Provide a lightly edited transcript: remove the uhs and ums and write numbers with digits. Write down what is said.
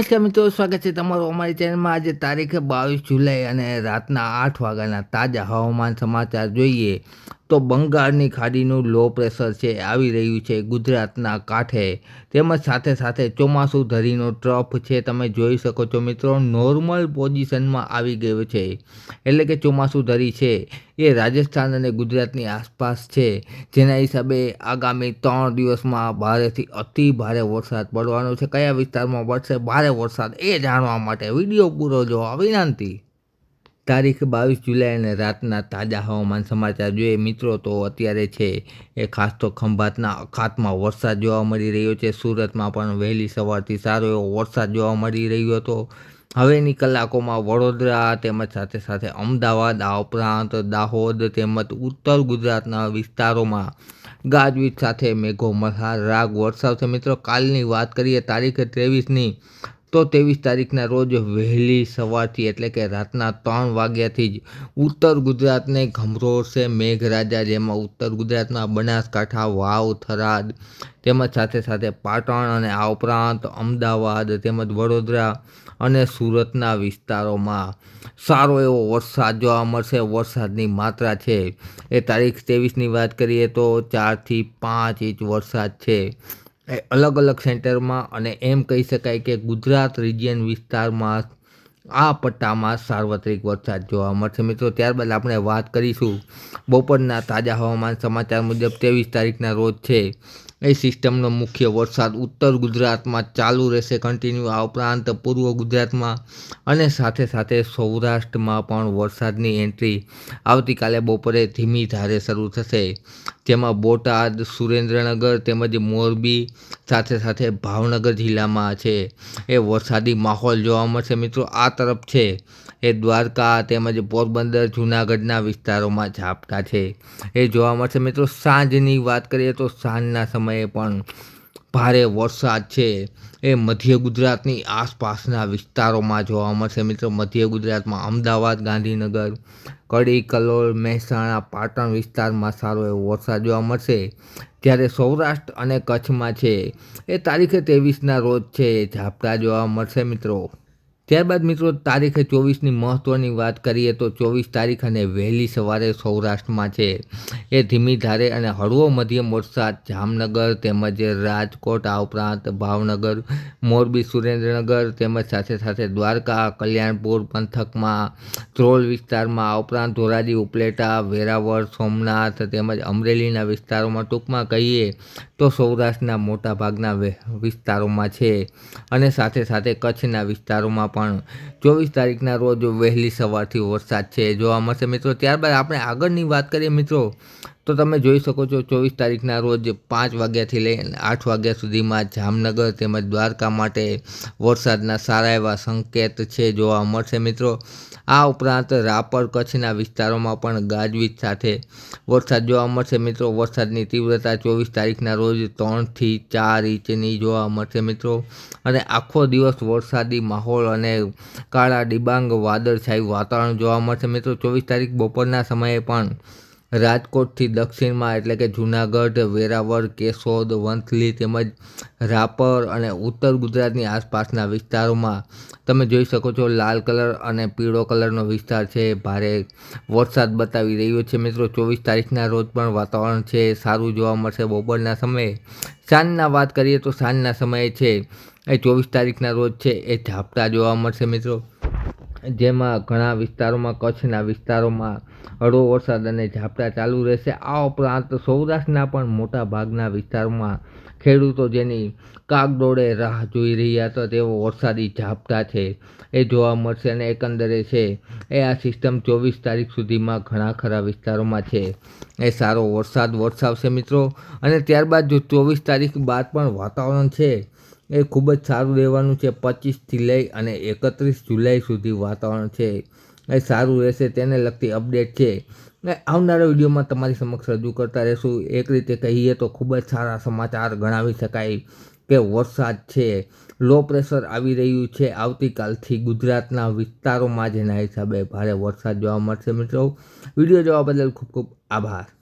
નમસ્કાર મિત્રો, સ્વાગત છે તમારું અમારી ચેનલમાં। આજે તારીખ 22 જુલાઈ અને રાતના 8 વાગ્યાના તાજા હવામાન સમાચાર જોઈએ તો બંગાળની ખાડીનું લો પ્રેશર છે આવી રહ્યું છે ગુજરાતના કાંઠે, તેમજ સાથે સાથે ચોમાસું ધરીનો ટ્રફ છે તમે જોઈ શકો છો મિત્રો, નોર્મલ પોઝિશનમાં આવી ગયો છે। એટલે કે ચોમાસું ધરી છે એ રાજસ્થાન અને ગુજરાતની આસપાસ છે, જેના હિસાબે આગામી 3 દિવસમાં ભારેથી અતિ ભારે વરસાદ પડવાનો છે। કયા વિસ્તારમાં પડશે ભારે વરસાદ એ જાણવા માટે વિડીયો પૂરો જોવા વિનંતી। તારીખ 22 જુલાઈ અને રાતના તાજા હવામાન સમાચાર જોઈએ મિત્રો તો અત્યારે છે એ ખાસ તો ખંભાતના અખાતમાં વરસાદ જોવા મળી રહ્યો છે। સુરતમાં પણ વહેલી સવારથી સારો એવો વરસાદ જોવા મળી રહ્યો હતો। હવેની કલાકોમાં વડોદરા તેમજ સાથે સાથે અમદાવાદ આ ઉપરાંત દાહોદ તેમજ ઉત્તર ગુજરાતના વિસ્તારોમાં ગાજવીજ સાથે મેઘો મલ્હાર વરસાવશે મિત્રો। કાલની વાત કરીએ તારીખ 23ની તો 23 તારીખના રોજ વહેલી સવારથી એટલે કે રાતના 3 વાગ્યાથી જ ઉત્તર ગુજરાતને ગમરોળશે મેઘરાજા, જેમાં ઉત્તર ગુજરાતમાં બનાસકાંઠા, વાવ, થરાદ તેમજ સાથે સાથે પાટણ અને આ ઉપરાંત અમદાવાદ તેમજ વડોદરા અને સુરતના વિસ્તારોમાં સારો એવો વરસાદ જોવા મળશે। વરસાદની માત્રા છે એ તારીખ 23ની વાત કરીએ તો 4થી 5 ઇંચ વરસાદ છે એ અલગ અલગ સેન્ટરમાં, અને એમ કહી શકાય કે ગુજરાત રિજિયન વિસ્તારમાં આ પટ્ટામાં સાર્વત્રિક વરસાદ જોવા મળશે મિત્રો। ત્યારબાદ આપણે વાત કરીશું બપોરના તાજા હવામાન સમાચાર મુજબ 23 તારીખના રોજ છે એ સિસ્ટમનો મુખ્ય વરસાદ ઉત્તર ગુજરાતમાં ચાલુ રહેશે કન્ટિન્યુ, આ ઉપરાંત પૂર્વ ગુજરાતમાં અને સાથે સાથે સૌરાષ્ટ્રમાં પણ વરસાદની એન્ટ્રી આવતીકાલે બપોરે ધીમી ધારે શરૂ થશે, જેમાં બોટાદ, સુરેન્દ્રનગર તેમજ મોરબી સાથે સાથે ભાવનગર જિલ્લામાં છે એ વરસાદી માહોલ જોવા મળશે મિત્રો। આ તરફ છે એ દ્વારકા તેમજ પોરબંદર જૂનાગઢના વિસ્તારોમાં ઝાપટા છે એ જોવા મળશે મિત્રો। સાંજની વાત કરીએ તો સાંજના સમયે પણ ભારે વરસાદ છે એ મધ્ય ગુજરાતની આસપાસના વિસ્તારોમાં જોવા મળશે મિત્રો। મધ્ય ગુજરાતમાં અમદાવાદ, ગાંધીનગર, કડી, કલોલ, મહેસાણા, પાટણ વિસ્તારમાં સારો એવો વરસાદ જોવા મળશે, જ્યારે સૌરાષ્ટ્ર અને કચ્છમાં છે એ તારીખે 23ના રોજ છે ઝાપટા જોવા મળશે મિત્રો। ત્યારબાદ મિત્રો તારીખે 24ની મહત્ત્વની વાત કરીએ તો 24 તારીખ અને વહેલી સવારે સૌરાષ્ટ્રમાં છે એ ધીમી ધારે અને હળવો મધ્યમ વરસાદ જામનગર તેમજ રાજકોટ આ ઉપરાંત ભાવનગર, મોરબી, સુરેન્દ્રનગર તેમજ સાથે સાથે દ્વારકા, કલ્યાણપુર પંથકમાં, ધ્રોલ વિસ્તારમાં આ ઉપરાંત ધોરાજી, ઉપલેટા, વેરાવળ, સોમનાથ તેમજ અમરેલીના વિસ્તારોમાં, ટૂંકમાં કહીએ તો સૌરાષ્ટ્રના મોટાભાગના વિસ્તારોમાં છે, અને સાથે સાથે કચ્છના વિસ્તારોમાં પણ 24 તારીખના રોજ વહેલી સવારથી વરસાદ છે જોવા મળશે મિત્રો। ત્યારબાદ આપણે આગળની વાત કરીએ મિત્રો તો તમે જોઈ શકો છો 24 તારીખના રોજ 5 વાગ્યાથી લઈને 8 વાગ્યા સુધીમાં જામનગર તેમજ દ્વારકા માટે વરસાદના સારા એવા સંકેત છે જોવા મળશે મિત્રો। આ ઉપરાંત રાપર કચ્છના વિસ્તારોમાં પણ ગાજવીજ સાથે વરસાદ જોવા મળશે મિત્રો। વરસાદની તીવ્રતા 24 તારીખના રોજ 3થી 4 ઇંચની જોવા મળશે મિત્રો, અને આખો દિવસ વરસાદી માહોલ અને કાળા ડિબાંગ વાદળછાયું વાતાવરણ જોવા મળશે મિત્રો। 24 તારીખ બપોરના સમયે પણ રાજકોટથી દક્ષિણમાં એટલે કે જૂનાગઢ, વેરાવળ, કેશોદ, વંથલી તેમજ રાપર અને ઉત્તર ગુજરાતની આસપાસના વિસ્તારોમાં તમે જોઈ શકો છો લાલ કલર અને પીળો કલરનો વિસ્તાર છે ભારે વરસાદ બતાવી રહ્યો છે મિત્રો। 24 તારીખના રોજ પણ વાતાવરણ છે સારું જોવા મળશે બપોરના સમયે। સાંજના વાત કરીએ તો સાંજના સમયે છે એ 24 તારીખના રોજ છે એ ઝાપટા જોવા મળશે મિત્રો, જેમાં ઘણા વિસ્તારોમાં કચ્છના વિસ્તારોમાં હળવો વરસાદ અને ઝાપટા ચાલુ રહેશે। આ ઉપરાંત સૌરાષ્ટ્રના પણ મોટા ભાગના વિસ્તારોમાં ખેડૂતો જેની કાગડોળે રાહ જોઈ રહ્યા હતા તેવો વરસાદી ઝાપટા છે એ જોવા મળશે, અને એકંદરે છે એ આ સિસ્ટમ 24 તારીખ સુધીમાં ઘણા ખરા વિસ્તારોમાં છે એ સારો વરસાદ વરસાવશે મિત્રો। અને ત્યારબાદ જો 24 તારીખ બાદ પણ વાતાવરણ છે એ ખૂબ જ સારું રહેવાનું છે। 25થી લઈ અને 31 જુલાઈ સુધી વાતાવરણ છે એ સારું રહેશે, તેને લગતી અપડેટ છે આવનારા વિડીયોમાં તમારી સમક્ષ રજૂ કરતા રહેશું। એક રીતે કહીએ તો ખૂબ જ સારા સમાચાર ગણાવી શકાય કે વરસાદ છે લો પ્રેશર આવી રહ્યું છે આવતીકાલથી ગુજરાતના વિસ્તારોમાં, જેના હિસાબે ભારે વરસાદ જોવા મળશે મિત્રો। વિડીયો જોવા બદલ ખૂબ ખૂબ આભાર।